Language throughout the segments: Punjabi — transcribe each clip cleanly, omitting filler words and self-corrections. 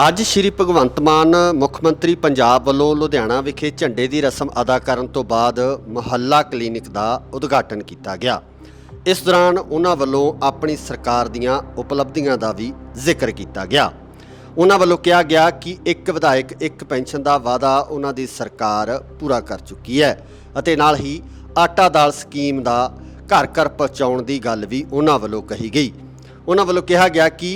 ਅੱਜ ਸ਼੍ਰੀ ਭਗਵੰਤ ਮਾਨ ਮੁੱਖ ਮੰਤਰੀ ਪੰਜਾਬ ਵੱਲੋਂ ਲੁਧਿਆਣਾ ਵਿਖੇ ਝੰਡੇ ਦੀ ਰਸਮ ਅਦਾ ਕਰਨ ਤੋਂ ਬਾਅਦ ਮੁਹੱਲਾ ਕਲੀਨਿਕ ਦਾ ਉਦਘਾਟਨ ਕੀਤਾ ਗਿਆ। ਇਸ ਦੌਰਾਨ ਉਹਨਾਂ ਵੱਲੋਂ ਆਪਣੀ ਸਰਕਾਰ ਦੀਆਂ ਉਪਲਬਧੀਆਂ ਦਾ ਵੀ ਜ਼ਿਕਰ ਕੀਤਾ ਗਿਆ। ਉਹਨਾਂ ਵੱਲੋਂ ਕਿਹਾ ਗਿਆ ਕਿ ਇੱਕ ਵਿਧਾਇਕ ਇੱਕ ਪੈਨਸ਼ਨ ਦਾ ਵਾਅਦਾ ਉਹਨਾਂ ਦੀ ਸਰਕਾਰ ਪੂਰਾ ਕਰ ਚੁੱਕੀ ਹੈ ਅਤੇ ਨਾਲ ਹੀ ਆਟਾ ਦਾਲ ਸਕੀਮ ਦਾ ਘਰ ਘਰ ਪਹੁੰਚਾਉਣ ਦੀ ਗੱਲ ਵੀ ਉਹਨਾਂ ਵੱਲੋਂ ਕਹੀ ਗਈ। ਉਹਨਾਂ ਵੱਲੋਂ ਕਿਹਾ ਗਿਆ ਕਿ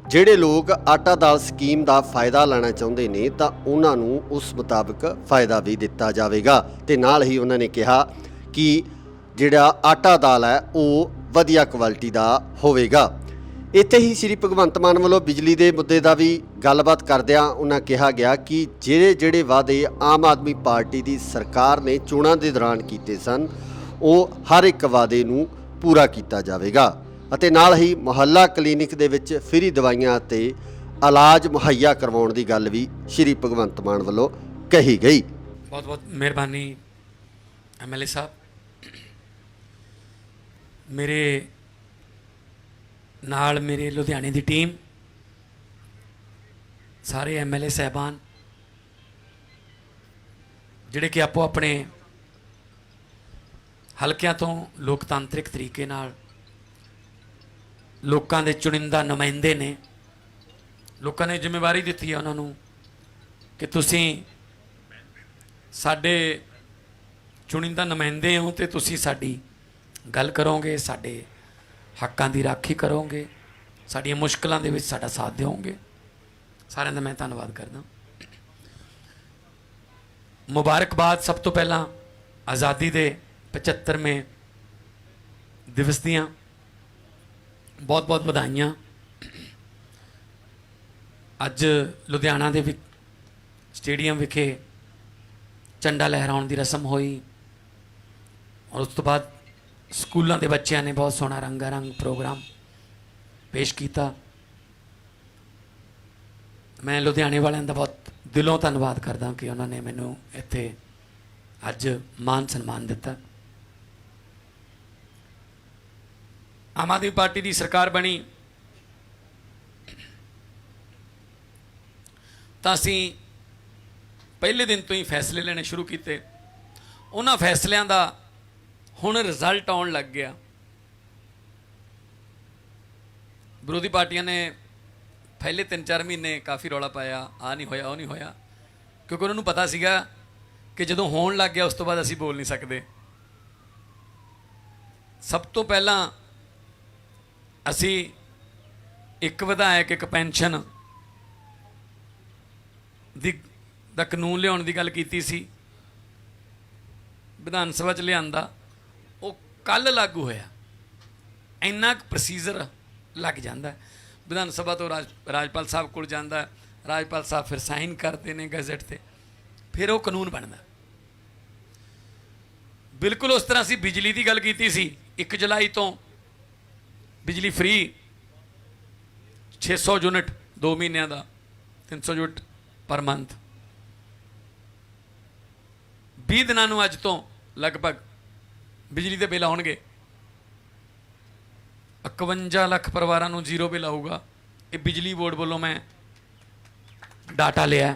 ਜਿਹੜੇ ਲੋਕ ਆਟਾ ਦਾਲ ਸਕੀਮ ਦਾ ਫਾਇਦਾ ਲੈਣਾ ਚਾਹੁੰਦੇ ਨੇ ਤਾਂ ਉਹਨਾਂ ਨੂੰ ਉਸ ਮੁਤਾਬਕ ਫਾਇਦਾ ਵੀ ਦਿੱਤਾ ਜਾਵੇਗਾ ਤੇ ਨਾਲ ਹੀ ਉਹਨਾਂ ਨੇ ਕਿਹਾ ਕਿ ਜਿਹੜਾ ਆਟਾ ਦਾਲ ਹੈ ਉਹ ਵਧੀਆ ਕੁਆਲਿਟੀ ਦਾ ਹੋਵੇਗਾ। ਇੱਥੇ ਹੀ ਸ਼੍ਰੀ ਭਗਵੰਤ ਮਾਨ ਵੱਲੋਂ ਬਿਜਲੀ ਦੇ ਮੁੱਦੇ ਦਾ ਵੀ ਗੱਲਬਾਤ ਕਰਦਿਆਂ ਉਹਨਾਂ ਕਿਹਾ ਗਿਆ ਕਿ ਜਿਹੜੇ ਵਾਅਦੇ ਆਮ ਆਦਮੀ ਪਾਰਟੀ ਦੀ ਸਰਕਾਰ ਨੇ ਚੋਣਾਂ ਦੇ ਦੌਰਾਨ ਕੀਤੇ ਸਨ ਉਹ ਹਰ ਇੱਕ ਵਾਅਦੇ ਨੂੰ ਪੂਰਾ ਕੀਤਾ ਜਾਵੇਗਾ ਅਤੇ ਨਾਲ ਹੀ ਮੁਹੱਲਾ ਕਲੀਨਿਕ ਦੇ ਵਿੱਚ ਫ੍ਰੀ ਦਵਾਈਆਂ ਅਤੇ ਇਲਾਜ ਮੁਹੱਈਆ ਕਰਵਾਉਣ ਦੀ ਗੱਲ ਵੀ ਸ਼੍ਰੀ ਭਗਵੰਤ ਮਾਨ ਵੱਲੋਂ ਕਹੀ ਗਈ। बहुत बहुत मेहरबानी MLA साहब। मेरे नाल मेरे लुधियाने की टीम, सारे MLA साहबान जिहड़े कि आपो अपने हलकियां तो लोकतांत्रिक तरीके नाल लोकां दे चुनिंदा नुमाइंदे ने, लोकां ने जिम्मेवारी दित्ती है उन्होंने कि तुसीं साडे चुनिंदा नुमाइंदे हो तो तुसीं साडी गल करोगे, साडे हक्कां दी राखी करोगे, साडियां मुश्किलां दे विच साडा साथ दिओगे। सारिआं दा मैं धन्नवाद करदा। मुबारकबाद सब तो पहला आज़ादी दे 75वें दिवस दियां बहुत बहुत बधाइयां। अज लुधियाना दे स्टेडियम विखे झंडा लहराउण दी रस्म हुई और उस तो बाद स्कूलों के बच्चों ने बहुत सोहना रंगारंग प्रोग्राम पेश किया। मैं लुधियाने वालों का बहुत दिलों धन्नवाद करदा कि उन्होंने मैनू इत्थे अज मान सन्मान दिता। आम आदमी पार्टी की सरकार बनी तो असीं पहले दिन तो ही फैसले लेने शुरू किए। उन्होंने फैसलों का हुण रिजल्ट आउण लग गया। विरोधी पार्टियां ने पहले 3-4 महीने काफ़ी रौला पाया, आ नहीं होया, वो नहीं होया, क्योंकि उन्होंने पता सीगा कि जदों होण लग गया उस तो बाद असीं बोल नहीं सकते। सब तो पहला असी एक विधायक एक पेंशन दा कानून लियाउण दी गल कीती सी, विधान सभा च लिआंदा, वो कल लागू होया। इन्ना प्रोसीजर लग जाता है, विधान सभा तो राजपाल साहब कोल जांदा, राजपाल साहब फिर साइन करते हैं गैजेट से, फिर वो कानून बनता। बिल्कुल उस तरह असी बिजली की गल कीती सी, 1 जुलाई तो बिजली फ्री 600 यूनिट 2 महीनों का 300 यूनिट पर मंथ। 20 दिनों अज तो लगभग बिजली के बिल आउणगे। 51 लाख परिवारों को जीरो बिल आऊगा। ये बिजली बोर्ड वालों मैं डाटा लिया।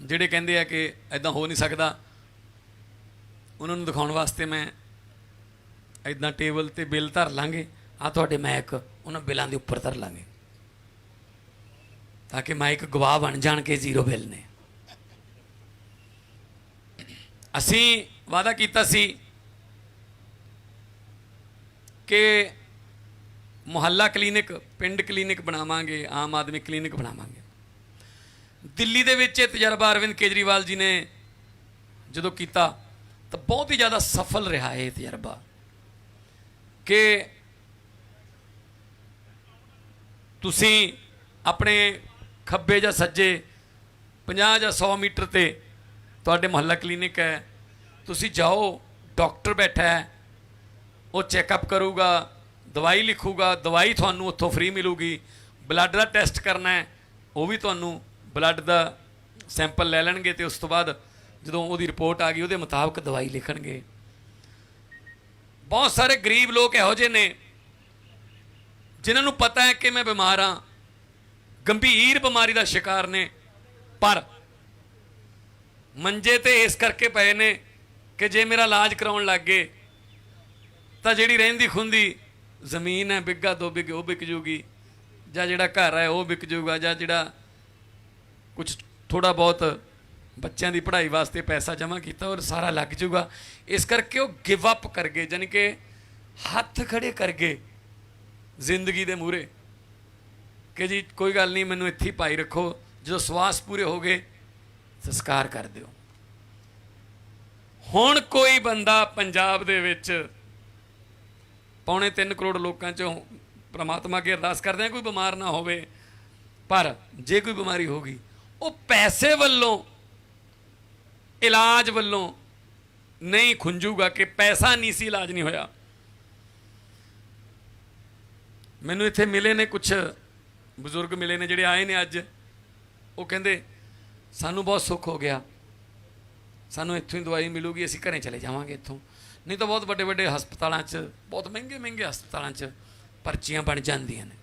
जिहड़े कहंदे आ कि इदां हो नहीं सकता, उन्होंने दिखाने वास्ते मैं इदां टेबल ते बिल धर लाँगे, आ तुहाडे मैक उन्होंने बिलों के उपर धर लाँगे ताकि माइक गवाह बन जाण के जीरो बिल ने। असी वादा कीता सी कि मुहल्ला क्लीनिक पिंड क्लीनिक बनावांगे, आम आदमी क्लीनिक बनावांगे। दिल्ली दे विच तजर्बा अरविंद केजरीवाल जी ने जदों कीता तो बहुत ही ज़्यादा सफल रहा है तजर्बा कि तुसी अपने खब्बे या सज्जे 50 या 100 मीटर ते तुहाडे मुहल्ला क्लीनिक है, तुसी जाओ, डॉक्टर बैठा है, वो चैकअप करूगा, दवाई लिखूगा, दवाई तुहानू उत्थों फ्री मिलूगी। ब्लड का टेस्ट करना है, वो भी तुहानू ब्लड का सैंपल ले लैणगे ते उस तो बाद जो वो रिपोर्ट आ गई वो मुताबिक दवाई लिखणगे। बहुत सारे गरीब लोग इहो जे ने ਜਿਨ੍ਹਾਂ ਨੂੰ ਪਤਾ ਹੈ ਕਿ ਮੈਂ ਬਿਮਾਰ ਹਾਂ, ਗੰਭੀਰ ਬਿਮਾਰੀ ਦਾ ਸ਼ਿਕਾਰ ਨੇ, ਪਰ ਮੰਜੇ ਤੇ ਇਸ ਕਰਕੇ ਪਏ ਨੇ ਕਿ ਜੇ ਮੇਰਾ ਇਲਾਜ ਕਰਾਉਣ ਲੱਗ ਗਏ ਤਾਂ ਜਿਹੜੀ ਰਹਿੰਦੀ ਖੁੰਦੀ ਜ਼ਮੀਨ ਹੈ, ਬਿੱਗਾ 2 ਬਿੱਗੇ ਉਹ ਵਿਕ ਜੂਗੀ, ਜਾਂ ਜਿਹੜਾ ਘਰ ਹੈ ਉਹ ਵਿਕ ਜੂਗਾ, ਜਾਂ ਜਿਹੜਾ ਕੁਝ ਥੋੜਾ ਬਹੁਤ ਬੱਚਿਆਂ ਦੀ ਪੜ੍ਹਾਈ ਵਾਸਤੇ ਪੈਸਾ ਜਮ੍ਹਾਂ ਕੀਤਾ ਉਹ ਸਾਰਾ ਲੱਗ ਜੂਗਾ। ਇਸ ਕਰਕੇ ਉਹ ਗਿਵ ਅਪ ਕਰ ਗਏ, ਯਾਨੀ ਕਿ ਹੱਥ ਖੜੇ ਕਰ ਗਏ ਜ਼ਿੰਦਗੀ ਦੇ ਮੂਹਰੇ ਕਿ ਜੀ ਕੋਈ ਗੱਲ ਨਹੀਂ, ਮੈਨੂੰ ਇੱਥੇ ਹੀ ਪਾਈ ਰੱਖੋ, ਜਦੋਂ ਸਵਾਸ ਪੂਰੇ ਹੋ ਗਏ ਸੰਸਕਾਰ ਕਰ ਦਿਓ। ਹੁਣ ਕੋਈ ਬੰਦਾ ਪੰਜਾਬ ਦੇ ਵਿੱਚ 3.25 ਕਰੋੜ ਲੋਕਾਂ 'ਚੋਂ ਪ੍ਰਮਾਤਮਾ ਅੱਗੇ ਅਰਦਾਸ ਕਰਦੇ ਆ ਕੋਈ ਬਿਮਾਰ ਨਾ ਹੋਵੇ, ਪਰ ਜੇ ਕੋਈ ਬਿਮਾਰੀ ਹੋ ਗਈ ਉਹ ਪੈਸੇ ਵੱਲੋਂ, ਇਲਾਜ ਵੱਲੋਂ ਨਹੀਂ ਖੁੰਝੂਗਾ ਕਿ ਪੈਸਾ ਨਹੀਂ ਸੀ, ਇਲਾਜ ਨਹੀਂ ਹੋਇਆ। ਮੈਨੂੰ ਇੱਥੇ ਮਿਲੇ ਨੇ ਕੁਝ ਬਜ਼ੁਰਗ ਮਿਲੇ ਨੇ ਜਿਹੜੇ ਆਏ ਨੇ ਅੱਜ, ਉਹ ਕਹਿੰਦੇ ਸਾਨੂੰ ਬਹੁਤ ਸੁੱਖ ਹੋ ਗਿਆ, ਸਾਨੂੰ ਇੱਥੋਂ ਹੀ ਦਵਾਈ ਮਿਲੂਗੀ, ਅਸੀਂ ਘਰੇ ਚਲੇ ਜਾਵਾਂਗੇ ਇੱਥੋਂ, ਨਹੀਂ ਤਾਂ ਬਹੁਤ ਵੱਡੇ ਵੱਡੇ ਹਸਪਤਾਲਾਂ 'ਚ, ਬਹੁਤ ਮਹਿੰਗੇ ਮਹਿੰਗੇ ਹਸਪਤਾਲਾਂ 'ਚ ਪਰਚੀਆਂ ਬਣ ਜਾਂਦੀਆਂ ਨੇ।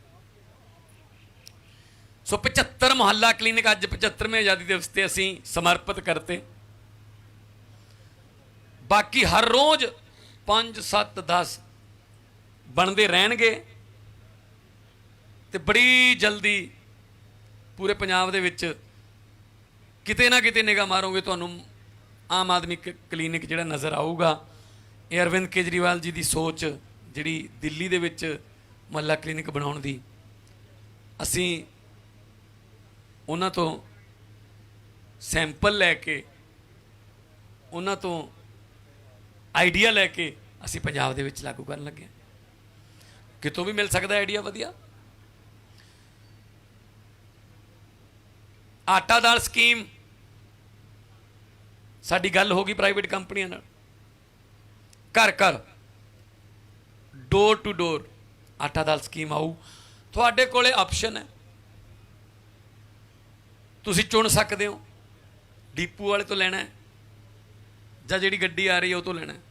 ਸੋ 75 ਮੁਹੱਲਾ ਕਲੀਨਿਕ ਅੱਜ 75ਵੇਂ ਆਜ਼ਾਦੀ ਦਿਵਸ ਤੇ ਅਸੀਂ ਸਮਰਪਿਤ ਕਰਤੇ। ਬਾਕੀ ਹਰ ਰੋਜ਼ 5, 7, 10 ਬਣਦੇ ਰਹਿਣਗੇ ਤੇ ਬੜੀ ਜਲਦੀ ਪੂਰੇ ਪੰਜਾਬ ਦੇ ਵਿੱਚ ਕਿਤੇ ਨਾ ਕਿਤੇ ਨਿਗਾਹ ਮਾਰੋਗੇ ਤੁਹਾਨੂੰ ਆਮ ਆਦਮੀ ਕਲੀਨਿਕ ਜਿਹੜਾ ਨਜ਼ਰ ਆਊਗਾ। ਇਹ ਅਰਵਿੰਦ ਕੇਜਰੀਵਾਲ ਜੀ ਦੀ ਸੋਚ ਜਿਹੜੀ ਦਿੱਲੀ ਦੇ ਵਿੱਚ ਮੁਹੱਲਾ ਕਲੀਨਿਕ ਬਣਾਉਣ ਦੀ, ਅਸੀਂ ਉਹਨਾਂ ਤੋਂ ਸੈਂਪਲ ਲੈ ਕੇ, ਉਹਨਾਂ ਤੋਂ ਆਈਡੀਆ ਲੈ ਕੇ ਅਸੀਂ ਪੰਜਾਬ ਦੇ ਵਿੱਚ ਲਾਗੂ ਕਰਨ ਲੱਗੇ। ਕਿਤੋਂ ਵੀ ਮਿਲ ਸਕਦਾ ਆਈਡੀਆ ਵਧੀਆ। ਆਟਾ ਦਾਲ ਸਕੀਮ, ਸਾਡੀ ਗੱਲ ਹੋ ਗਈ ਪ੍ਰਾਈਵੇਟ ਕੰਪਨੀਆਂ ਨਾਲ, ਘਰ ਘਰ ਡੋਰ ਟੂ ਡੋਰ ਆਟਾ ਦਾਲ ਸਕੀਮ ਆਊ। ਤੁਹਾਡੇ ਕੋਲੇ ਆਪਸ਼ਨ ਹੈ, ਤੁਸੀਂ ਚੁਣ ਸਕਦੇ ਹੋ ਡੀਪੂ ਵਾਲੇ ਤੋਂ ਲੈਣਾ ਹੈ ਜਾਂ ਜਿਹੜੀ ਗੱਡੀ ਆ ਰਹੀ ਹੈ ਉਹ ਤੋਂ ਲੈਣਾ ਹੈ।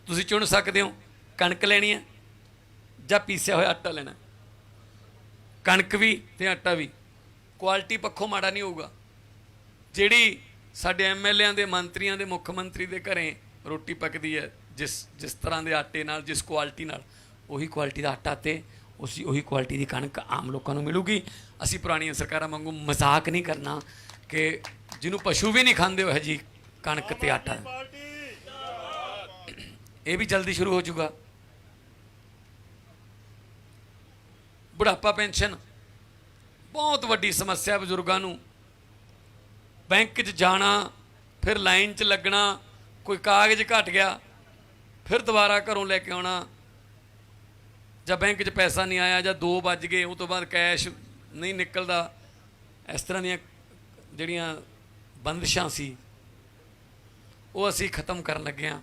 ਤੁਸੀਂ ਚੁਣ ਸਕਦੇ ਹੋ ਕਣਕ ਲੈਣੀ ਹੈ ਜਾਂ ਪੀਸਿਆ ਹੋਇਆ ਆਟਾ ਲੈਣਾ। ਕਣਕ ਵੀ ਤੇ ਆਟਾ ਵੀ ਕੁਆਲਿਟੀ ਪੱਖੋਂ ਮਾੜਾ ਨਹੀਂ ਹੋਊਗਾ। ਜਿਹੜੀ ਸਾਡੇ ਐਮਐਲਏਆਂ ਦੇ, ਮੰਤਰੀਆਂ ਦੇ, ਮੁੱਖ ਮੰਤਰੀ ਦੇ ਘਰੇ ਰੋਟੀ ਪੱਕਦੀ ਹੈ ਜਿਸ ਤਰ੍ਹਾਂ ਦੇ ਆਟੇ ਨਾਲ, ਜਿਸ ਕੁਆਲਿਟੀ ਨਾਲ, ਉਹੀ ਕੁਆਲਿਟੀ ਦਾ ਆਟਾ ਤੇ ਉਹੀ ਕੁਆਲਿਟੀ ਦੀ ਕਣਕ ਆਮ ਲੋਕਾਂ ਨੂੰ ਮਿਲੂਗੀ। ਅਸੀਂ ਪੁਰਾਣੀਆਂ ਸਰਕਾਰਾਂ ਵਾਂਗੂ ਮਜ਼ਾਕ ਨਹੀਂ ਕਰਨਾ ਕਿ ਜਿਹਨੂੰ ਪਸ਼ੂ ਵੀ ਨਹੀਂ ਖਾਂਦੇ ਉਹ ਜੀ ਕਣਕ ਤੇ ਆਟਾ। ਇਹ ਵੀ ਜਲਦੀ ਸ਼ੁਰੂ ਹੋ ਜਾਊਗਾ। ਬੁਢਾਪਾ ਪੈਨਸ਼ਨ ਬਹੁਤ ਵੱਡੀ ਸਮੱਸਿਆ ਬਜ਼ੁਰਗਾਂ ਨੂੰ। ਬੈਂਕ 'ਚ ਜਾਣਾ, ਫਿਰ ਲਾਈਨ 'ਚ ਲੱਗਣਾ, ਕੋਈ ਕਾਗਜ਼ ਘਟ ਗਿਆ ਫਿਰ ਦੁਬਾਰਾ ਘਰੋਂ ਲੈ ਕੇ ਆਉਣਾ, ਜਾਂ ਬੈਂਕ 'ਚ ਪੈਸਾ ਨਹੀਂ ਆਇਆ, ਜਾਂ 2 ਵੱਜ ਗਏ ਉਹ ਤੋਂ ਬਾਅਦ ਕੈਸ਼ ਨਹੀਂ ਨਿਕਲਦਾ। ਇਸ ਤਰ੍ਹਾਂ ਦੀਆਂ ਜਿਹੜੀਆਂ ਬੰਦਿਸ਼ਾਂ ਸੀ ਉਹ ਅਸੀਂ ਖਤਮ ਕਰਨ ਲੱਗੇ ਹਾਂ।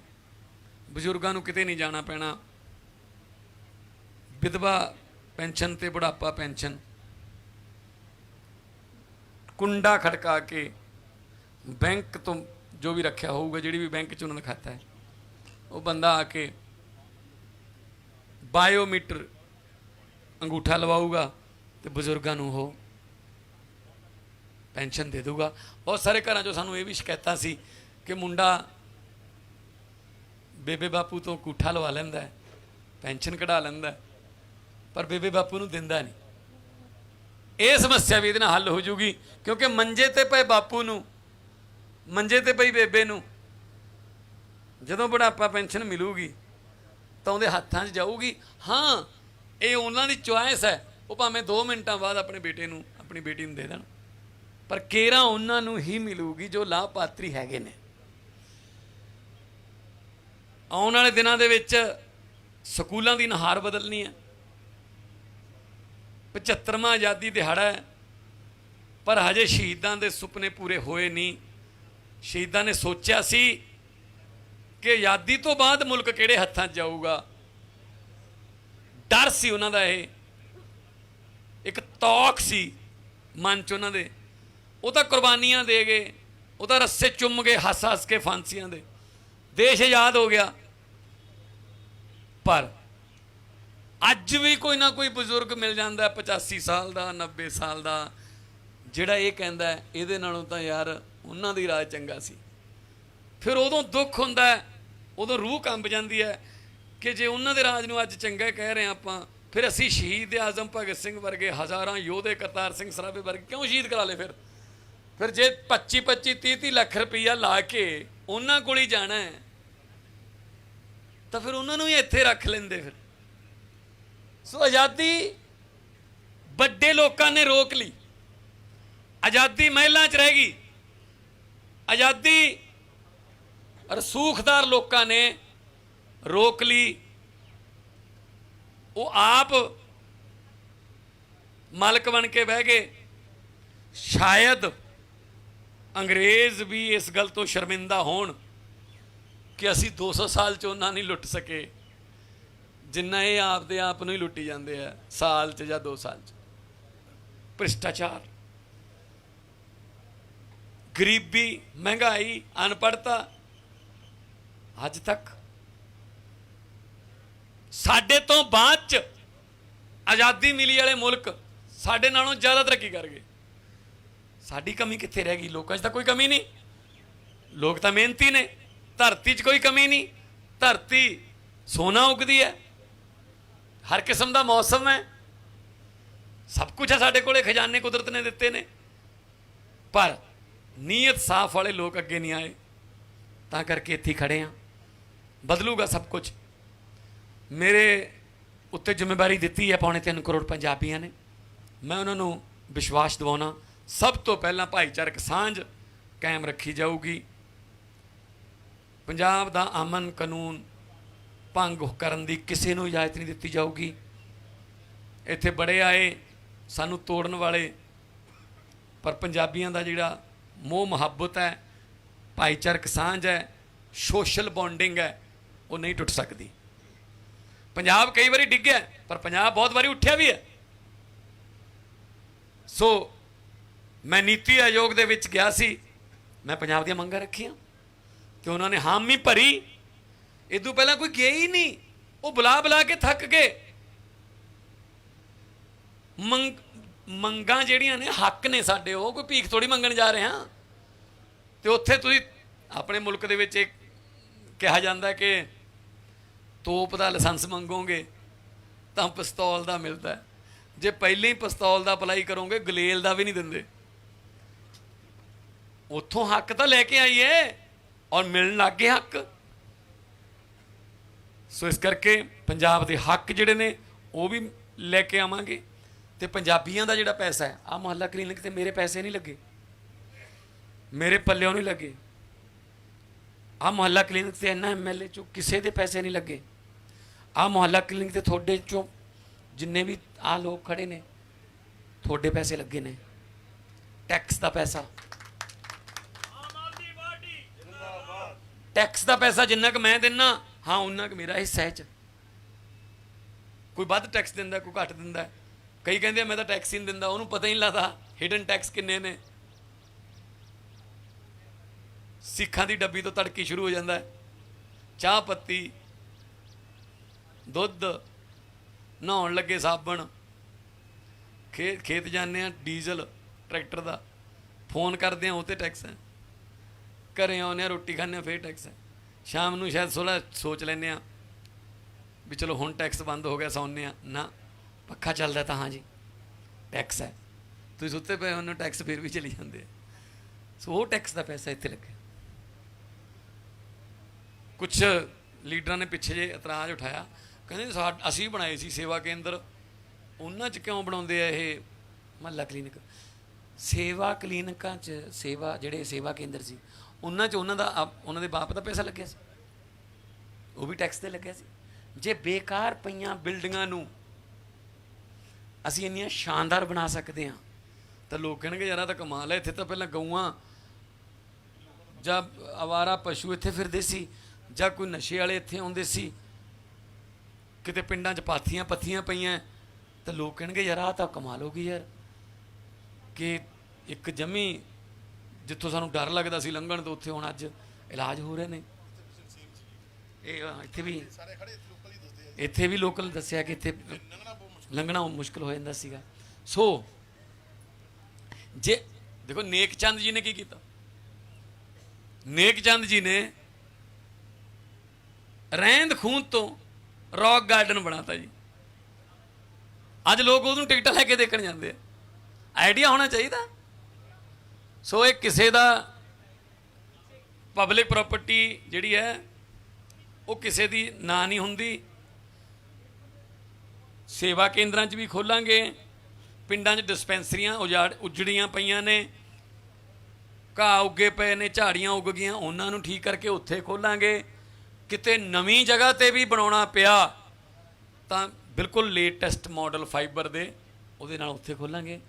ਬਜ਼ੁਰਗਾਂ ਨੂੰ ਕਿਤੇ ਨਹੀਂ ਜਾਣਾ ਪੈਣਾ। ਵਿਧਵਾ ਪੈਨਸ਼ਨ ਤੇ ਬੁਢਾਪਾ ਪੈਨਸ਼ਨ ਕੁੰਡਾ ਖੜਕਾ ਕੇ ਬੈਂਕ ਤੋਂ ਜੋ ਵੀ ਰੱਖਿਆ ਹੋਊਗਾ, ਜਿਹੜੀ ਵੀ ਬੈਂਕ 'ਚ ਉਹਨਾਂ ਦਾ ਖਾਤਾ ਹੈ, ਉਹ ਬੰਦਾ ਆ ਕੇ ਬਾਇਓਮੀਟਰ ਅੰਗੂਠਾ ਲਵਾਊਗਾ ਤੇ ਬਜ਼ੁਰਗਾਂ ਨੂੰ ਉਹ ਪੈਨਸ਼ਨ ਦੇ ਦਊਗਾ। ਬਹੁਤ ਸਾਰੇ ਘਰਾਂ 'ਚੋਂ ਸਾਨੂੰ ਇਹ ਵੀ ਸ਼ਿਕਾਇਤਾਂ ਸੀ ਕਿ ਮੁੰਡਾ ਬੇਬੇ ਬਾਪੂ ਤੋਂ ਅੰਗੂਠਾ ਲਵਾ ਲੈਂਦਾ ਹੈ, ਪੈਨਸ਼ਨ ਕਢਾ ਲੈਂਦਾ, ਪਰ ਬੇਬੇ ਬਾਪੂ ਨੂੰ ਦਿੰਦਾ ਨਹੀਂ। ਇਹ ਸਮੱਸਿਆ ਵੀ ਇਹਦੇ ਨਾਲ ਹੱਲ ਹੋ ਜੂਗੀ, ਕਿਉਂਕਿ ਮੰਜੇ ਤੇ ਪਏ ਬਾਪੂ ਨੂੰ, ਮੰਜੇ ਤੇ ਪਈ ਬੇਬੇ ਨੂੰ ਜਦੋਂ ਬੁਢਾਪਾ ਪੈਨਸ਼ਨ ਮਿਲੂਗੀ ਤਾਂ ਉਹਦੇ ਹੱਥਾਂ 'ਚ ਜਾਊਗੀ। ਹਾਂ, ਇਹ ਉਹਨਾਂ ਦੀ ਚੁਆਇਸ ਹੈ, ਉਹ ਭਾਵੇਂ 2 ਮਿੰਟਾਂ ਬਾਅਦ ਆਪਣੇ ਬੇਟੇ ਨੂੰ, ਆਪਣੀ ਬੇਟੀ ਨੂੰ ਦੇ ਦੇਣ, ਪਰ ਕੇਰਾਂ ਉਹਨਾਂ ਨੂੰ ਹੀ ਮਿਲੂਗੀ ਜੋ ਲਾਭਪਾਤਰੀ ਹੈਗੇ ਨੇ। ਆਉਣ ਵਾਲੇ ਦਿਨਾਂ ਦੇ ਵਿੱਚ ਸਕੂਲਾਂ ਦੀ ਨੁਹਾਰ ਬਦਲਣੀ ਹੈ। 75ਵਾਂ ਆਜ਼ਾਦੀ ਦਿਹਾੜਾ ਹੈ, ਪਰ ਹਜੇ ਸ਼ਹੀਦਾਂ ਦੇ ਸੁਪਨੇ ਪੂਰੇ ਹੋਏ ਨਹੀਂ। ਸ਼ਹੀਦਾਂ ਨੇ ਸੋਚਿਆ ਸੀ ਕਿ ਆਜ਼ਾਦੀ ਤੋਂ ਬਾਅਦ ਮੁਲਕ ਕਿਹੜੇ ਹੱਥਾਂ 'ਚ ਜਾਊਗਾ। ਡਰ ਸੀ ਉਹਨਾਂ ਦਾ, ਇਹ ਇੱਕ ਤੌਕ ਸੀ ਮਨ 'ਚ ਉਹਨਾਂ ਦੇ। ਉਹ ਤਾਂ ਕੁਰਬਾਨੀਆਂ ਦੇ ਗਏ, ਉਹ ਤਾਂ ਰੱਸੇ ਚੁੰਮ ਗਏ ਹੱਸ ਹੱਸ ਕੇ ਫਾਂਸੀਆਂ ਦੇ, ਦੇਸ਼ ਆਜ਼ਾਦ ਹੋ ਗਿਆ। ਪਰ ਅੱਜ ਵੀ ਕੋਈ ਨਾ ਕੋਈ ਬਜ਼ੁਰਗ ਮਿਲ ਜਾਂਦਾ 85 ਸਾਲ ਦਾ 90 ਸਾਲ ਦਾ, ਜਿਹੜਾ ਇਹ ਕਹਿੰਦਾ ਇਹਦੇ ਨਾਲੋਂ ਤਾਂ ਯਾਰ ਉਹਨਾਂ ਦੀ ਰਾਜ ਚੰਗਾ ਸੀ। ਫਿਰ ਉਦੋਂ ਦੁੱਖ ਹੁੰਦਾ, ਉਦੋਂ ਰੂਹ ਕੰਬ ਜਾਂਦੀ ਹੈ ਕਿ ਜੇ ਉਹਨਾਂ ਦੇ ਰਾਜ ਨੂੰ ਅੱਜ ਚੰਗਾ ਕਹਿ ਰਹੇ ਆਪਾਂ, ਫਿਰ ਅਸੀਂ ਸ਼ਹੀਦ ਆਜ਼ਮ ਭਗਤ ਸਿੰਘ ਵਰਗੇ ਹਜ਼ਾਰਾਂ ਯੋਧੇ, ਕਰਤਾਰ ਸਿੰਘ ਸਰਾਭੇ ਵਰਗੇ ਕਿਉਂ ਸ਼ਹੀਦ ਕਰਾ ਲਏ? ਫਿਰ ਜੇ 25 30 ਲੱਖ ਰੁਪਈਆ ਲਾ ਕੇ ਉਹਨਾਂ ਕੋਲ ਹੀ ਜਾਣਾ ਹੈ ਤਾਂ ਫਿਰ ਉਹਨਾਂ ਨੂੰ ਹੀ ਇੱਥੇ ਰੱਖ ਲੈਂਦੇ। ਫਿਰ ਸੋ ਆਜ਼ਾਦੀ ਵੱਡੇ ਲੋਕਾਂ ਨੇ ਰੋਕ ਲਈ, ਆਜ਼ਾਦੀ ਮਹਿਲਾਂ 'ਚ ਰਹਿ ਗਈ, ਆਜ਼ਾਦੀ ਰਸੂਖਦਾਰ ਲੋਕਾਂ ਨੇ ਰੋਕ ਲਈ। ਉਹ ਆਪ ਮਾਲਕ ਬਣ ਕੇ ਬਹਿ ਗਏ। ਸ਼ਾਇਦ ਅੰਗਰੇਜ਼ ਵੀ ਇਸ ਗੱਲ ਤੋਂ ਸ਼ਰਮਿੰਦਾ ਹੋਣ ਕਿ ਅਸੀਂ 200 ਸਾਲ 'ਚ ਉਹਨਾਂ ਨਹੀਂ ਲੁੱਟ ਸਕੇ ਜਿੰਨਾ ਇਹ ਆਪਦੇ ਆਪ ਨੂੰ ਹੀ ਲੁੱਟੀ ਜਾਂਦੇ ਆ ਸਾਲ 'ਚ ਜਾਂ 2 ਸਾਲ 'ਚ। ਭ੍ਰਿਸ਼ਟਾਚਾਰ, ਗਰੀਬੀ, ਮਹਿੰਗਾਈ, ਅਨਪੜ੍ਹਤਾ, ਅੱਜ ਤੱਕ ਸਾਡੇ ਤੋਂ ਬਾਅਦ 'ਚ ਆਜ਼ਾਦੀ ਮਿਲੀ ਵਾਲੇ ਮੁਲਕ ਸਾਡੇ ਨਾਲੋਂ ਜ਼ਿਆਦਾ ਤਰੱਕੀ ਕਰ ਗਏ। ਸਾਡੀ ਕਮੀ ਕਿੱਥੇ ਰਹਿ ਗਈ? ਲੋਕਾਂ 'ਚ ਤਾਂ ਕੋਈ ਕਮੀ ਨਹੀਂ, ਲੋਕ ਤਾਂ ਮਿਹਨਤੀ ਨੇ, ਧਰਤੀ 'ਚ ਕੋਈ ਕਮੀ ਨਹੀਂ, ਧਰਤੀ ਸੋਨਾ ਉਗਦੀ ਹੈ, ਹਰ ਕਿਸਮ ਦਾ ਮੌਸਮ ਹੈ, ਸਭ ਕੁਝ ਹੈ ਸਾਡੇ ਕੋਲੇ, ਖਜ਼ਾਨੇ ਕੁਦਰਤ ਨੇ ਦਿੱਤੇ ਨੇ। ਪਰ ਨੀਅਤ ਸਾਫ਼ ਵਾਲੇ ਲੋਕ ਅੱਗੇ ਨਹੀਂ ਆਏ, ਤਾਂ ਕਰਕੇ ਇੱਥੇ ਖੜੇ ਹਾਂ। ਬਦਲੂਗਾ ਸਭ ਕੁਝ। ਮੇਰੇ ਉੱਤੇ ਜ਼ਿੰਮੇਵਾਰੀ ਦਿੱਤੀ ਹੈ 3.25 ਕਰੋੜ ਪੰਜਾਬੀਆਂ ਨੇ। ਮੈਂ ਉਹਨਾਂ ਨੂੰ ਵਿਸ਼ਵਾਸ ਦਿਵਾਉਣਾ, ਸਭ ਤੋਂ ਪਹਿਲਾਂ ਭਾਈਚਾਰਕ ਸਾਂਝ ਕਾਇਮ ਰੱਖੀ ਜਾਊਗੀ। ਪੰਜਾਬ ਦਾ ਅਮਨ ਕਾਨੂੰਨ ਭੰਗ ਕਰਨ ਦੀ ਕਿਸੇ ਨੂੰ ਇਜਾਜ਼ਤ ਨਹੀਂ ਦਿੱਤੀ ਜਾਊਗੀ। ਇੱਥੇ ਬੜੇ ਆਏ ਸਾਨੂੰ ਤੋੜਨ ਵਾਲੇ, ਪਰ ਪੰਜਾਬੀਆਂ ਦਾ ਜਿਹੜਾ ਮੋਹ ਮੁਹੱਬਤ ਹੈ, ਭਾਈਚਾਰਕ ਸਾਂਝ ਹੈ, ਸੋਸ਼ਲ ਬੌਂਡਿੰਗ ਹੈ, ਉਹ ਨਹੀਂ ਟੁੱਟ ਸਕਦੀ। ਪੰਜਾਬ ਕਈ ਵਾਰੀ ਡਿੱਗਿਆ, ਪਰ ਪੰਜਾਬ ਬਹੁਤ ਵਾਰੀ ਉੱਠਿਆ ਵੀ ਹੈ। ਸੋ ਮੈਂ ਨੀਤੀ ਆਯੋਗ ਦੇ ਵਿੱਚ ਗਿਆ ਸੀ, ਮੈਂ ਪੰਜਾਬ ਦੀਆਂ ਮੰਗਾਂ ਰੱਖੀਆਂ ਤੇ ਉਹਨਾਂ ਨੇ ਹਾਮੀ ਭਰੀ। ਇਦੋਂ ਪਹਿਲਾਂ ਕੋਈ ਗਿਆ ਹੀ ਨਹੀਂ, ਉਹ ਬੁਲਾ ਕੇ ਥੱਕ ਗਏ। ਮੰਗਾਂ ਜਿਹੜੀਆਂ ਨੇ ਹੱਕ ਨੇ ਸਾਡੇ, ਉਹ ਕੋਈ ਭੀਖ ਥੋੜੀ ਮੰਗਣ ਜਾ ਰਹੇ ਹਾਂ। ਤੇ ਉੱਥੇ ਤੁਸੀਂ ਆਪਣੇ ਮੁਲਕ ਦੇ ਵਿੱਚ ਇੱਕ ਕਿਹਾ ਜਾਂਦਾ ਕਿ ਤੋਪ ਦਾ ਲਾਇਸੈਂਸ ਮੰਗੋਗੇ ਤਾਂ ਪਿਸਤੌਲ ਦਾ ਮਿਲਦਾ, ਜੇ ਪਹਿਲਾਂ ਹੀ ਪਿਸਤੌਲ ਦਾ ਅਪਲਾਈ ਕਰੋਗੇ ਗਲੇਲ ਦਾ ਵੀ ਨਹੀਂ ਦਿੰਦੇ। ਉੱਥੋਂ ਹੱਕ ਤਾਂ ਲੈ ਕੇ ਆਈਏ ਔਰ ਮਿਲਣ ਲੱਗ ਗਏ ਹੱਕ। ਸੋ ਇਸ ਕਰਕੇ ਪੰਜਾਬ ਦੇ ਹੱਕ ਜਿਹੜੇ ਨੇ ਉਹ ਵੀ ਲੈ ਕੇ ਆਵਾਂਗੇ। ਤੇ ਪੰਜਾਬੀਆਂ ਦਾ ਜਿਹੜਾ ਪੈਸਾ ਹੈ, ਆਹ ਮੁਹੱਲਾ ਕਲੀਨਿਕ ਤੇ ਮੇਰੇ ਪੈਸੇ ਨਹੀਂ ਲੱਗੇ, ਮੇਰੇ ਪੱਲਿਓਂ ਨਹੀਂ ਲੱਗੇ। ਆਹ ਮੁਹੱਲਾ ਕਲੀਨਿਕ ਤੇ ਇਹਨਾਂ MLA ਚੋਂ ਕਿਸੇ ਦੇ ਪੈਸੇ ਨਹੀਂ ਲੱਗੇ। ਆਹ ਮੁਹੱਲਾ ਕਲੀਨਿਕ ਤੇ ਤੁਹਾਡੇ ਚੋਂ ਜਿੰਨੇ ਵੀ ਆਹ ਲੋਕ ਖੜੇ ਨੇ, ਤੁਹਾਡੇ ਪੈਸੇ ਲੱਗੇ ਨੇ, ਟੈਕਸ ਦਾ ਪੈਸਾ। ਟੈਕਸ ਦਾ ਪੈਸਾ ਜਿੰਨਾ ਕੁ ਮੈਂ ਦਿੰਦਾ ਹਾਂ, ਉਨਾ ਕੁ ਮੇਰਾ ਹਿੱਸਾ ਹੈ। ਕੋਈ ਵੱਧ ਟੈਕਸ ਦਿੰਦਾ, ਕੋਈ ਘੱਟ ਦਿੰਦਾ। ਕਈ ਕਹਿੰਦੇ ਮੈਂ ਤਾਂ ਟੈਕਸ ਹੀ ਨਹੀਂ ਦਿੰਦਾ, ਉਹਨੂੰ ਪਤਾ ਹੀ ਨਹੀਂ ਲੱਗਦਾ ਹਿਡਨ ਟੈਕਸ ਕਿੰਨੇ ਨੇ। ਸਿੱਖਾਂ ਦੀ ਡੱਬੀ ਤੋਂ ਤੜਕੀ ਸ਼ੁਰੂ ਹੋ ਜਾਂਦਾ, ਚਾਹ ਪੱਤੀ, ਦੁੱਧ, ਨਹਾਉਣ ਲੱਗੇ ਸਾਬਣ, ਖੇਤ ਜਾਂਦੇ ਆ ਡੀਜ਼ਲ ਟਰੈਕਟਰ ਦਾ, ਫੋਨ ਕਰਦੇ ਆ ਉਹ 'ਤੇ ਟੈਕਸ ਹੈ, ਘਰੇ ਆਉਂਦੇ ਆ ਰੋਟੀ ਖਾਂਦੇ ਆ ਫੇਰ ਟੈਕਸ ਹੈ, ਸ਼ਾਮ ਨੂੰ ਸ਼ਾਇਦ ਸੋਚ ਲੈਂਦੇ ਆ ਵੀ ਚਲੋ ਹੁਣ ਟੈਕਸ ਬੰਦ ਹੋ ਗਿਆ, ਸੌਂਦੇ ਆ, ਨਾ ਪੱਖਾ ਚੱਲਦਾ ਤਾਂ ਹਾਂ ਜੀ ਟੈਕਸ ਹੈ, ਤੁਸੀਂ ਸੁੱਤੇ ਪਏ ਉਹਨੂੰ ਟੈਕਸ ਫਿਰ ਵੀ ਚਲੀ ਜਾਂਦੇ ਆ। ਸੋ ਉਹ ਟੈਕਸ ਦਾ ਪੈਸਾ ਇੱਥੇ ਲੱਗਿਆ। ਕੁਛ ਲੀਡਰਾਂ ਨੇ ਪਿੱਛੇ ਜੇ ਇਤਰਾਜ਼ ਉਠਾਇਆ, ਕਹਿੰਦੇ ਅਸੀਂ ਬਣਾਏ ਸੀ ਸੇਵਾ ਕੇਂਦਰ, ਉਹਨਾਂ 'ਚ ਕਿਉਂ ਬਣਾਉਂਦੇ ਆ ਇਹ ਮੁਹੱਲਾ ਕਲੀਨਿਕ? ਸੇਵਾ ਕਲੀਨਿਕਾਂ 'ਚ ਜਿਹੜੇ ਸੇਵਾ ਕੇਂਦਰ ਸੀ ਉਹਨਾਂ 'ਚ ਉਹਨਾਂ ਦੇ ਬਾਪ ਦਾ ਪੈਸਾ ਲੱਗਿਆ ਸੀ, ਉਹ ਵੀ ਟੈਕਸ 'ਤੇ ਲੱਗਿਆ ਸੀ। ਜੇ ਬੇਕਾਰ ਪਈਆਂ ਬਿਲਡਿੰਗਾਂ ਨੂੰ ਅਸੀਂ ਇੰਨੀਆਂ ਸ਼ਾਨਦਾਰ ਬਣਾ ਸਕਦੇ ਹਾਂ ਤਾਂ ਲੋਕ ਕਹਿਣਗੇ ਯਾਰ ਤਾਂ ਕਮਾਲ ਹੈ, ਇੱਥੇ ਤਾਂ ਪਹਿਲਾਂ ਗਊਆਂ ਜਾਂ ਅਵਾਰਾ ਪਸ਼ੂ ਇੱਥੇ ਫਿਰਦੇ ਸੀ, ਜਾਂ ਕੋਈ ਨਸ਼ੇ ਵਾਲੇ ਇੱਥੇ ਆਉਂਦੇ ਸੀ, ਕਿਤੇ ਪਿੰਡਾਂ 'ਚ ਪਾਥੀਆਂ ਪੱਥੀਆਂ ਪਈਆਂ, ਤਾਂ ਲੋਕ ਕਹਿਣਗੇ ਯਾਰ ਆਹ ਤਾਂ ਕਮਾਲ ਹੋ ਗਈ ਯਾਰ, ਕਿ ਇੱਕ ਜਮੀ ਜਿੱਥੋਂ ਸਾਨੂੰ ਡਰ ਲੱਗਦਾ ਸੀ ਲੰਘਣ ਤੋਂ, ਉੱਥੇ ਹੁਣ ਅੱਜ ਇਲਾਜ ਹੋ ਰਹੇ ਨੇ। ਇਹ ਇੱਥੇ ਵੀ ਇੱਥੇ ਵੀ ਲੋਕਲ ਦੱਸਿਆ ਕਿ ਇੱਥੇ ਲੰਘਣਾ ਮੁਸ਼ਕਲ ਹੋ ਜਾਂਦਾ ਸੀਗਾ। ਸੋ ਜੇ ਦੇਖੋ ਨੇਕ ਚੰਦ ਜੀ ਨੇ ਕੀ ਕੀਤਾ, ਨੇਕ ਚੰਦ ਜੀ ਨੇ ਰਹਿੰਦ ਖੂੰਦ ਤੋਂ ਰੌਕ ਗਾਰਡਨ ਬਣਾਤਾ ਜੀ। ਅੱਜ ਲੋਕ ਉਹਨੂੰ ਟਿਕਟਾਂ ਲੈ ਕੇ ਦੇਖਣ ਜਾਂਦੇ ਆ। ਆਈਡੀਆ ਹੋਣਾ ਚਾਹੀਦਾ। ਸੋ ਇਹ ਕਿਸੇ ਦਾ ਪਬਲਿਕ ਪ੍ਰਾਪਰਟੀ ਜਿਹੜੀ ਹੈ ਉਹ ਕਿਸੇ ਦੀ ਨਾ ਨਹੀਂ ਹੁੰਦੀ। ਸੇਵਾ ਕੇਂਦਰਾਂ 'ਚ ਵੀ ਖੋਲਾਂਗੇ, ਪਿੰਡਾਂ 'ਚ ਡਿਸਪੈਂਸਰੀਆਂ ਉਜੜੀਆਂ ਪਈਆਂ ਨੇ, ਘਾਹ ਉੱਗੇ ਪਏ ਨੇ, ਝਾੜੀਆਂ ਉੱਗ ਗਈਆਂ, ਉਹਨਾਂ ਨੂੰ ਠੀਕ ਕਰਕੇ ਉੱਥੇ ਖੋਲਾਂਗੇ। ਕਿਤੇ ਨਵੀਂ ਜਗ੍ਹਾ 'ਤੇ ਵੀ ਬਣਾਉਣਾ ਪਿਆ ਤਾਂ ਬਿਲਕੁਲ ਲੇਟੈਸਟ ਮਾਡਲ ਫਾਈਬਰ ਦੇ ਉਹਦੇ ਨਾਲ ਉੱਥੇ ਖੋਲਾਂਗੇ,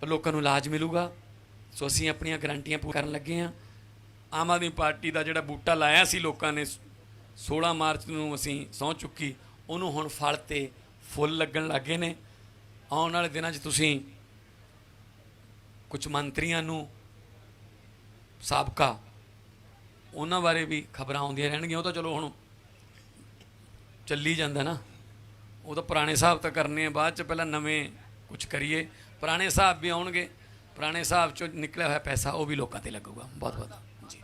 ਪਰ ਲੋਕਾਂ ਨੂੰ ਇਲਾਜ ਮਿਲੂਗਾ। ਸੋ ਅਸੀਂ ਆਪਣੀਆਂ ਗਰੰਟੀਆਂ ਪੂਰੀਆਂ ਕਰਨ ਲੱਗੇ ਹਾਂ। ਆਮ ਆਦਮੀ ਪਾਰਟੀ ਦਾ ਜਿਹੜਾ ਬੂਟਾ ਲਾਇਆ ਸੀ ਲੋਕਾਂ ਨੇ 16 ਮਾਰਚ ਨੂੰ ਅਸੀਂ ਸਹੁੰ ਚੁੱਕੀ, ਉਹਨੂੰ ਹੁਣ ਫਲ ਤੇ ਫੁੱਲ ਲੱਗਣ ਲੱਗੇ ਨੇ। ਆਉਣ ਵਾਲੇ ਦਿਨਾਂ 'ਚ ਤੁਸੀਂ ਕੁਝ ਮੰਤਰੀਆਂ ਨੂੰ ਸਾਬਕਾ ਉਹਨਾਂ ਬਾਰੇ ਵੀ ਖਬਰਾਂ ਆਉਂਦੀਆਂ ਰਹਿਣਗੀਆਂ। ਉਹ ਤਾਂ ਚਲੋ ਹੁਣ ਚੱਲੀ ਜਾਂਦਾ ਨਾ, ਉਹ ਤਾਂ ਪੁਰਾਣੇ ਹਿਸਾਬ ਤਾਂ ਕਰਨੇ ਆ ਬਾਅਦ 'ਚ, ਪਹਿਲਾਂ ਨਵੇਂ ਕੁਝ ਕਰੀਏ। ਪੁਰਾਣੇ ਹਿਸਾਬ ਵੀ ਆਉਣਗੇ, ਪੁਰਾਣੇ ਹਿਸਾਬ 'ਚੋਂ ਨਿਕਲਿਆ ਹੋਇਆ ਪੈਸਾ ਉਹ ਵੀ ਲੋਕਾਂ 'ਤੇ ਲੱਗੂਗਾ। ਬਹੁਤ ਬਹੁਤ ਜੀ।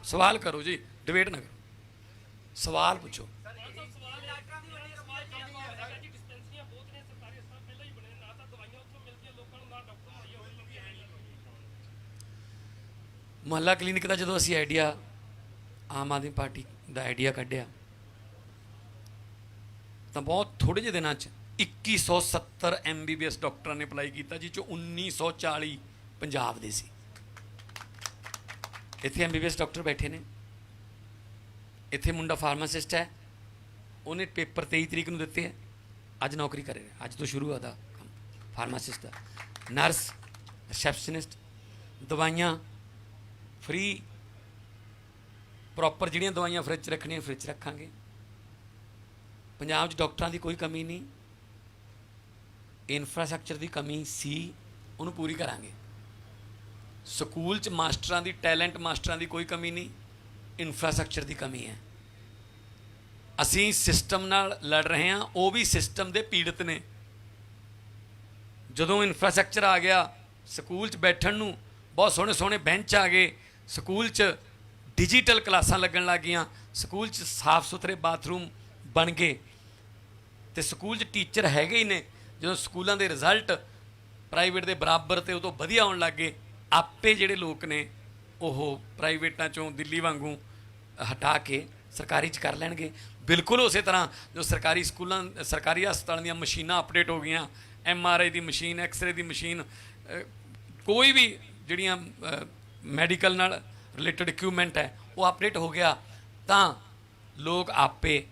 सवाल करो जी, डिबेट ना करो, सवाल पूछो। ਮੁਹੱਲਾ ਕਲੀਨਿਕ ਦਾ ਜਦੋਂ ਅਸੀਂ ਆਈਡੀਆ, ਆਮ ਆਦਮੀ ਪਾਰਟੀ ਦਾ ਆਈਡੀਆ ਕੱਢਿਆ ਤਾਂ ਬਹੁਤ ਥੋੜੇ ਜਿਹੇ ਦਿਨਾਂ 'ਚ 2170 MBBS ਡਾਕਟਰਾਂ ਨੇ ਅਪਲਾਈ ਕੀਤਾ, ਜਿਸ 'ਚੋਂ 1940 ਪੰਜਾਬ ਦੇ ਸੀ। ਇੱਥੇ MBBS ਡਾਕਟਰ ਬੈਠੇ ਨੇ। ਇੱਥੇ ਮੁੰਡਾ ਫਾਰਮਾਸਿਸਟ ਹੈ, ਉਹਨੇ ਪੇਪਰ 23 ਤਰੀਕ ਨੂੰ ਦਿੱਤੇ ਹੈ, ਅੱਜ ਨੌਕਰੀ ਕਰ ਰਿਹਾ, ਅੱਜ ਤੋਂ ਸ਼ੁਰੂ ਹੋਦਾ ਕੰਮ ਫਾਰਮਾਸਿਸਟ ਦਾ। ਨਰਸ, ਰਿਸੈਪਸ਼ਨਿਸਟ, ਦਵਾਈਆਂ ਫ੍ਰੀ, ਪ੍ਰੋਪਰ ਜਿਹੜੀਆਂ ਦਵਾਈਆਂ ਫਰਿੱਜ 'ਚ ਰੱਖਣੀਆਂ ਫਰਿੱਜ 'ਚ ਰੱਖਾਂਗੇ। ਪੰਜਾਬ 'ਚ ਡਾਕਟਰਾਂ ਦੀ ਕੋਈ ਕਮੀ ਨਹੀਂ, ਇਨਫਰਾਸਟਰਕਚਰ ਦੀ ਕਮੀ ਸੀ, ਉਹਨੂੰ ਪੂਰੀ ਕਰਾਂਗੇ। ਸਕੂਲ 'ਚ ਮਾਸਟਰਾਂ ਦੀ, ਟੈਲੈਂਟ ਮਾਸਟਰਾਂ ਦੀ ਕੋਈ ਕਮੀ ਨਹੀਂ, ਇਨਫਰਾਸਟਰਕਚਰ ਦੀ ਕਮੀ ਹੈ। ਅਸੀਂ ਸਿਸਟਮ ਨਾਲ ਲੜ ਰਹੇ ਹਾਂ, ਉਹ ਵੀ ਸਿਸਟਮ ਦੇ ਪੀੜਤ ਨੇ। ਜਦੋਂ ਇਨਫਰਾਸਟਰਕਚਰ ਆ ਗਿਆ, ਸਕੂਲ 'ਚ ਬੈਠਣ ਨੂੰ ਬਹੁਤ ਸੋਹਣੇ ਸੋਹਣੇ ਬੈਂਚ ਆ ਗਏ, ਸਕੂਲ 'ਚ ਡਿਜੀਟਲ ਕਲਾਸਾਂ ਲੱਗਣ ਲੱਗ ਗਈਆਂ, ਸਕੂਲ 'ਚ ਸਾਫ ਸੁਥਰੇ ਬਾਥਰੂਮ ਬਣ ਗਏ, ਅਤੇ ਸਕੂਲ 'ਚ ਟੀਚਰ ਹੈਗੇ ਹੀ ਨੇ। ਜਦੋਂ ਸਕੂਲਾਂ ਦੇ ਰਿਜ਼ਲਟ ਪ੍ਰਾਈਵੇਟ ਦੇ ਬਰਾਬਰ ਅਤੇ ਉਹ ਤੋਂ ਵਧੀਆ ਆਉਣ ਲੱਗ ਗਏ, ਆਪੇ ਜਿਹੜੇ ਲੋਕ ਨੇ ਉਹ ਪ੍ਰਾਈਵੇਟਾਂ 'ਚੋਂ ਦਿੱਲੀ ਵਾਂਗੂ ਹਟਾ ਕੇ ਸਰਕਾਰੀ 'ਚ ਕਰ ਲੈਣਗੇ। ਬਿਲਕੁਲ ਉਸੇ ਤਰ੍ਹਾਂ ਜੋ ਸਰਕਾਰੀ ਸਕੂਲਾਂ, ਸਰਕਾਰੀ ਹਸਪਤਾਲਾਂ ਦੀਆਂ ਮਸ਼ੀਨਾਂ ਅਪਡੇਟ ਹੋ ਗਈਆਂ, MRI ਦੀ ਮਸ਼ੀਨ, ਐਕਸਰੇ ਦੀ ਮਸ਼ੀਨ, ਕੋਈ ਵੀ ਜਿਹੜੀਆਂ ਮੈਡੀਕਲ ਨਾਲ ਰਿਲੇਟਡ ਇਕਵਿਪਮੈਂਟ ਹੈ ਉਹ ਅਪਡੇਟ ਹੋ ਗਿਆ, ਤਾਂ ਲੋਕ ਆਪੇ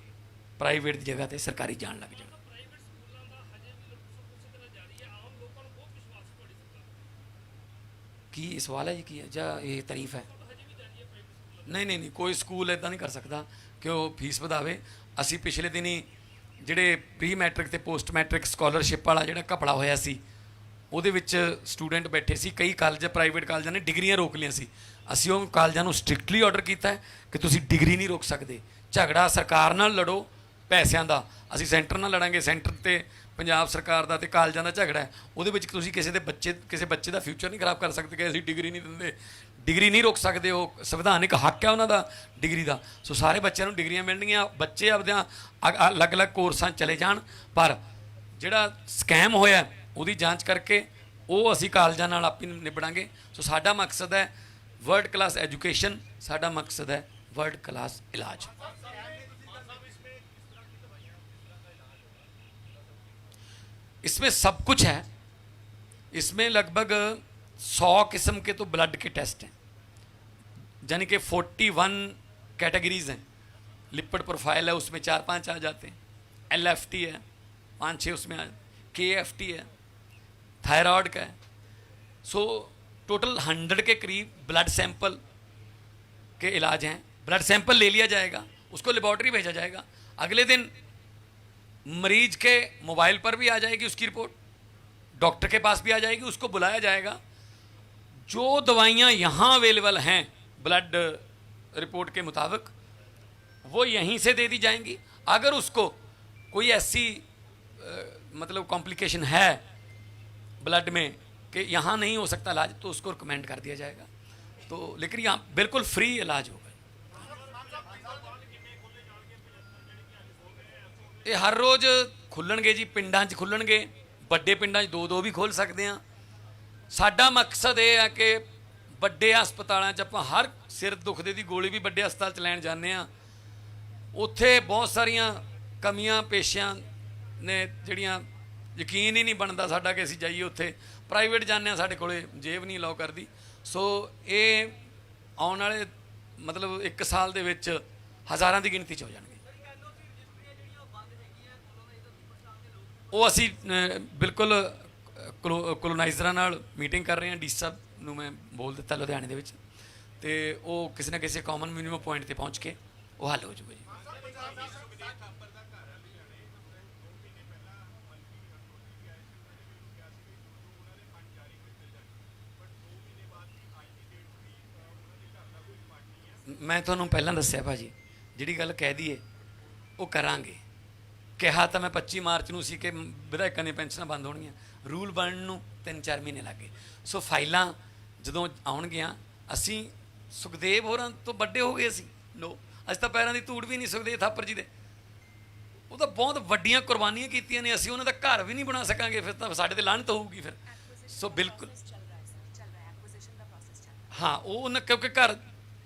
ਪ੍ਰਾਈਵੇਟ ਦੀ ਜਗ੍ਹਾ 'ਤੇ ਸਰਕਾਰੀ ਜਾਣ ਲੱਗ ਜਾਣ। ਕੀ ਸਵਾਲ ਹੈ ਜੀ, ਕੀ ਹੈ ਜਾਂ ਇਹ ਤਾਰੀਫ ਹੈ? ਨਹੀਂ, ਕੋਈ ਸਕੂਲ ਇੱਦਾਂ ਨਹੀਂ ਕਰ ਸਕਦਾ ਕਿ ਉਹ ਫੀਸ ਵਧਾਵੇ। ਅਸੀਂ ਪਿਛਲੇ ਦਿਨੀ ਜਿਹੜੇ ਪ੍ਰੀ ਮੈਟ੍ਰਿਕ ਅਤੇ ਪੋਸਟ ਮੈਟ੍ਰਿਕ ਸਕਾਲਰਸ਼ਿਪ ਵਾਲਾ ਜਿਹੜਾ ਘਪਲਾ ਹੋਇਆ ਸੀ, ਉਹਦੇ ਵਿੱਚ ਸਟੂਡੈਂਟ ਬੈਠੇ ਸੀ, ਕਈ ਕਾਲਜ, ਪ੍ਰਾਈਵੇਟ ਕਾਲਜਾਂ ਨੇ ਡਿਗਰੀਆਂ ਰੋਕ ਲਈਆਂ ਸੀ। ਅਸੀਂ ਉਹ ਕਾਲਜਾਂ ਨੂੰ ਸਟ੍ਰਿਕਟਲੀ ਆਰਡਰ ਕੀਤਾ ਹੈ ਕਿ ਤੁਸੀਂ ਡਿਗਰੀ ਨਹੀਂ ਰੋਕ ਸਕਦੇ। ਝਗੜਾ ਸਰਕਾਰ ਨਾਲ ਲੜੋ ਪੈਸਿਆਂ ਦਾ, ਅਸੀਂ ਸੈਂਟਰ ਨਾਲ ਲੜਾਂਗੇ। ਸੈਂਟਰ ਤੇ ਪੰਜਾਬ ਸਰਕਾਰ ਦਾ ਅਤੇ ਕਾਲਜਾਂ ਦਾ ਝਗੜਾ ਹੈ, ਉਹਦੇ ਵਿੱਚ ਤੁਸੀਂ ਕਿਸੇ ਬੱਚੇ ਦਾ ਫਿਊਚਰ ਨਹੀਂ ਖਰਾਬ ਕਰ ਸਕਦੇ ਕਿ ਅਸੀਂ ਡਿਗਰੀ ਨਹੀਂ ਦਿੰਦੇ, ਡਿਗਰੀ ਨਹੀਂ ਰੋਕ ਸਕਦੇ। ਉਹ ਸੰਵਿਧਾਨਿਕ ਹੱਕ ਹੈ ਉਹਨਾਂ ਦਾ ਡਿਗਰੀ ਦਾ। ਸੋ ਸਾਰੇ ਬੱਚਿਆਂ ਨੂੰ ਡਿਗਰੀਆਂ ਮਿਲਣਗੀਆਂ, ਬੱਚੇ ਆਪਦਿਆਂ ਅਲੱਗ-ਅਲੱਗ ਕੋਰਸਾਂ 'ਚ ਚਲੇ ਜਾਣ, ਪਰ ਜਿਹੜਾ ਸਕੈਮ ਹੋਇਆ ਉਹਦੀ ਜਾਂਚ ਕਰਕੇ ਉਹ ਅਸੀਂ ਕਾਲਜਾਂ ਨਾਲ ਆਪੇ ਨਿਬੜਾਂਗੇ। ਸੋ ਸਾਡਾ ਮਕਸਦ ਹੈ ਵਰਲਡ ਕਲਾਸ ਐਜੂਕੇਸ਼ਨ, ਸਾਡਾ ਮਕਸਦ ਹੈ ਵਰਲਡ ਕਲਾਸ ਇਲਾਜ। इसमें सब कुछ है, इसमें लगभग 100 किस्म के तो ब्लड के टेस्ट हैं, यानी कि 41 कैटेगरीज हैं। लिपिड प्रोफाइल है, उसमें 4-5 आ जाते हैं, LFT है 5-6, उसमें KFT है, थायराइड का है। सो टोटल 100 के करीब ब्लड सैंपल के इलाज हैं। ब्लड सैंपल ले लिया जाएगा, उसको लेबॉर्ट्री भेजा जाएगा, अगले दिन मरीज के मोबाइल पर भी आ जाएगी उसकी रिपोर्ट, डॉक्टर के पास भी आ जाएगी, उसको बुलाया जाएगा। जो दवाइयाँ यहाँ अवेलेबल हैं ब्लड रिपोर्ट के मुताबिक वो यहीं से दे दी जाएंगी। अगर उसको कोई ऐसी मतलब कॉम्प्लिकेशन है ब्लड में कि यहाँ नहीं हो सकता इलाज, तो उसको रिकमेंड कर दिया जाएगा। तो लेकिन यहाँ बिल्कुल फ्री इलाज होगा। ये हर रोज़ खुलणगे जी, पिंडां 'ਚ खुलणगे, ਵੱਡੇ ਪਿੰਡਾਂ 'ਚ ਦੋ ਵੀ ਖੋਲ ਸਕਦੇ ਹਾਂ। ਸਾਡਾ ਮਕਸਦ ਇਹ ਹੈ ਕਿ ਵੱਡੇ ਹਸਪਤਾਲਾਂ 'ਚ ਆਪਾਂ ਹਰ ਸਿਰ ਦੁਖਦੇ ਦੀ ਗੋਲੀ ਵੀ ਵੱਡੇ ਹਸਪਤਾਲ 'ਚ ਲੈਣ ਜਾਂਦੇ ਹਾਂ। ਉੱਥੇ ਬਹੁਤ ਸਾਰੀਆਂ ਕਮੀਆਂ ਪੇਸ਼ੀਆਂ ਨੇ ਜਿਹੜੀਆਂ ਯਕੀਨ ਹੀ ਨਹੀਂ ਬਣਦਾ ਸਾਡਾ ਕਿ ਅਸੀਂ ਜਾਈਏ ਉੱਥੇ। ਪ੍ਰਾਈਵੇਟ ਜਾਂਦੇ ਹਾਂ, ਸਾਡੇ ਕੋਲੇ ਜੇਬ ਨਹੀਂ ਅਲਾਓ ਕਰਦੀ। ਸੋ ਇਹ ਆਉਣ ਵਾਲੇ ਮਤਲਬ 1 ਸਾਲ ਦੇ ਵਿੱਚ ਹਜ਼ਾਰਾਂ ਦੀ ਗਿਣਤੀ 'ਚ ਹੋ ਜਾਣਗੇ। ਉਹ ਅਸੀਂ ਬਿਲਕੁਲ ਕੋਲੋਨਾਈਜ਼ਰਾਂ ਨਾਲ ਮੀਟਿੰਗ ਕਰ ਰਹੇ ਹਾਂ। ਡੀ ਸਾਹਿਬ ਨੂੰ ਮੈਂ ਬੋਲ ਦਿੱਤਾ ਲੁਧਿਆਣੇ ਦੇ ਵਿੱਚ, ਤੇ ਉਹ ਕਿਸੇ ਨਾ ਕਿਸੇ ਕਾਮਨ ਮਿਨੀਮਮ ਪੁਆਇੰਟ ਤੇ ਪਹੁੰਚ ਕੇ ਉਹ ਹੱਲ ਹੋ ਜਾਊਗਾ ਜੀ। ਮੈਂ ਤੁਹਾਨੂੰ ਪਹਿਲਾਂ ਦੱਸਿਆ ਭਾਜੀ, ਜਿਹੜੀ ਗੱਲ ਕਹਿ ਦਈਏ ਉਹ ਕਰਾਂਗੇ। ਕਿਹਾ ਤਾਂ ਮੈਂ 25 ਮਾਰਚ ਨੂੰ ਸੀ ਕਿ ਵਿਧਾਇਕਾਂ ਦੀਆਂ ਪੈਨਸ਼ਨਾਂ ਬੰਦ ਹੋਣਗੀਆਂ, ਰੂਲ ਬਣਨ ਨੂੰ 3-4 ਮਹੀਨੇ ਲੱਗ ਗਏ। ਸੋ ਫਾਈਲਾਂ ਜਦੋਂ ਆਉਣਗੀਆਂ, ਅਸੀਂ ਸੁਖਦੇਵ ਹੋਰਾਂ ਤੋਂ ਵੱਡੇ ਹੋ ਗਏ ਅਸੀਂ। ਨੋ, ਅਸੀਂ ਤਾਂ ਪੈਰਾਂ ਦੀ ਧੂੜ ਵੀ ਨਹੀਂ ਸੁਖਦੇਵ ਥਾਪਰ ਜੀ ਦੇ। ਉਹ ਤਾਂ ਬਹੁਤ ਵੱਡੀਆਂ ਕੁਰਬਾਨੀਆਂ ਕੀਤੀਆਂ ਨੇ, ਅਸੀਂ ਉਹਨਾਂ ਦਾ ਘਰ ਵੀ ਨਹੀਂ ਬਣਾ ਸਕਾਂਗੇ, ਫਿਰ ਤਾਂ ਸਾਡੇ ਤੇ ਲਾਹਨਤ ਹੋਊਗੀ ਫਿਰ। ਸੋ ਬਿਲਕੁਲ ਹਾਂ, ਉਹ ਉਹਨਾਂ ਕਿਉਂਕਿ ਘਰ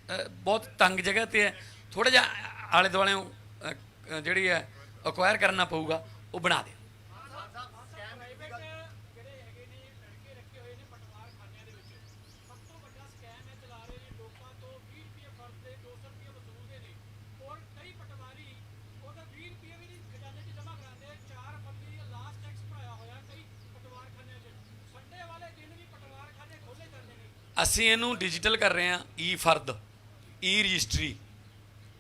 ਬਹੁਤ ਤੰਗ ਜਗ੍ਹਾ 'ਤੇ ਹੈ, ਥੋੜ੍ਹਾ ਜਿਹਾ ਆਲੇ ਦੁਆਲਿਓਂ ਜਿਹੜੀ ਹੈ ਅਕਵਾਇਰ ਕਰਨਾ ਪਊਗਾ, ਉਹ ਬਣਾ ਦੇ। ਅਸੀਂ ਇਹਨੂੰ ਡਿਜੀਟਲ ਕਰ ਰਹੇ ਹਾਂ। ਈ ਫਰਦ, ਈ ਰਜਿਸਟਰੀ,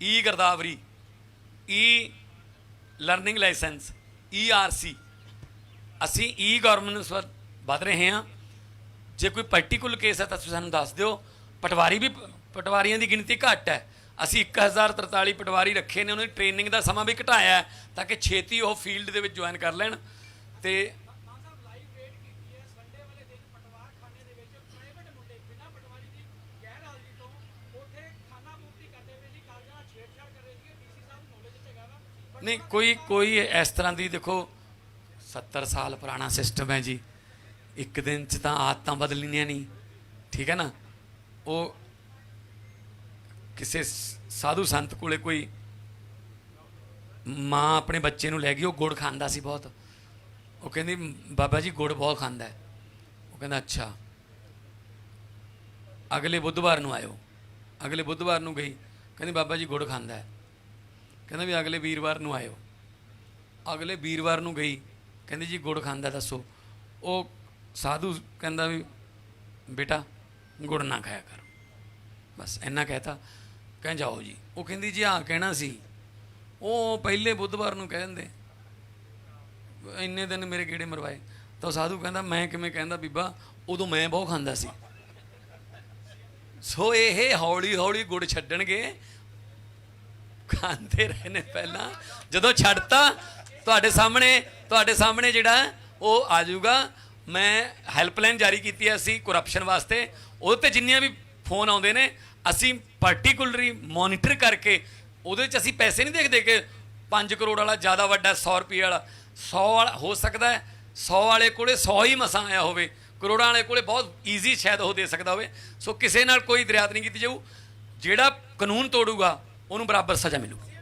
ਈ ਗਿਰਦਾਵਰੀ, e learning licence, e R C. ਅਸੀਂ ਈ ਗਵਰਨੈਂਸ ਵੱਲ ਵੱਧ ਰਹੇ ਹਾਂ। ਜੇ ਕੋਈ ਪਾਰਟੀਕੂਲਰ ਕੇਸ ਹੈ ਤਾਂ ਤੁਸੀਂ ਸਾਨੂੰ ਦੱਸ ਦਿਓ। ਪਟਵਾਰੀਆਂ ਦੀ ਗਿਣਤੀ ਘੱਟ ਹੈ। ਅਸੀਂ 1043 ਪਟਵਾਰੀ ਰੱਖੇ ਨੇ, ਉਹਨਾਂ ਦੀ ਟ੍ਰੇਨਿੰਗ ਦਾ ਸਮਾਂ ਵੀ ਘਟਾਇਆ ਤਾਂ ਕਿ ਛੇਤੀ ਉਹ ਫੀਲਡ ਦੇ ਵਿੱਚ ਜੁਆਇਨ ਕਰ ਲੈਣ। ਤੇ नहीं कोई इस तरह की देखो 70 साल पुराना सिस्टम है जी। एक दिन च तां आदतां बदलनियां नहीं, ठीक है ना। वो किसी साधु संत कोले कोई माँ अपने बच्चे नूं लै गई, वो गुड़ खांदा सी बहुत। वो कहंदी बाबा जी गुड़ बहुत खांदा है। वो कहंदा अच्छा, अगले बुधवार नूं आयो। अगले बुधवार नूं गई, कहंदी बाबा जी गुड़ खांदा है। कहना भी अगले वीरवार नूं आयो। अगले वीरवार नूं गई, कहंदी जी गुड़ खांदा दसो। वो साधु कहंदा भी बेटा गुड़ ना खाया कर, बस इन्ना कहता। कह जाओ जी। वो कहंदी जी हाँ कहना सी, वो पहले बुधवार नूं कह दिंदे, इन्ने दिन मेरे कीड़े मरवाए। तो साधु कहंदा मैं किवें कहंदा बीबा, उदों मैं बहुत खांदा सी। सो ये हौली हौली गुड़ छड्डणगे, खाते रहे ने। पहला जो छड्डता तुहाडे सामने जिहड़ा वो आ जाऊगा। मैं हैल्पलाइन जारी की है असी करप्शन वास्ते, वो जिन्नियां भी फोन आउंदे ने असी पार्टिकुलरली मॉनिटर करके उहदे च असी पैसे नहीं देखते कि 5 करोड़ वाला ज़्यादा वड्डा 100 रुपये वाला। 100 वाला हो सकता है, 100 वाले कोले 100 ही मसां आया होवे, करोड़ां वाले कोले बहुत ईजी शायद वो दे सकता होवे। सो किसी नाल कोई दरियात नहीं की जाऊ। जिहड़ा कानून तोड़ूगा उन्होंने बराबर सज़ा मिलूगी।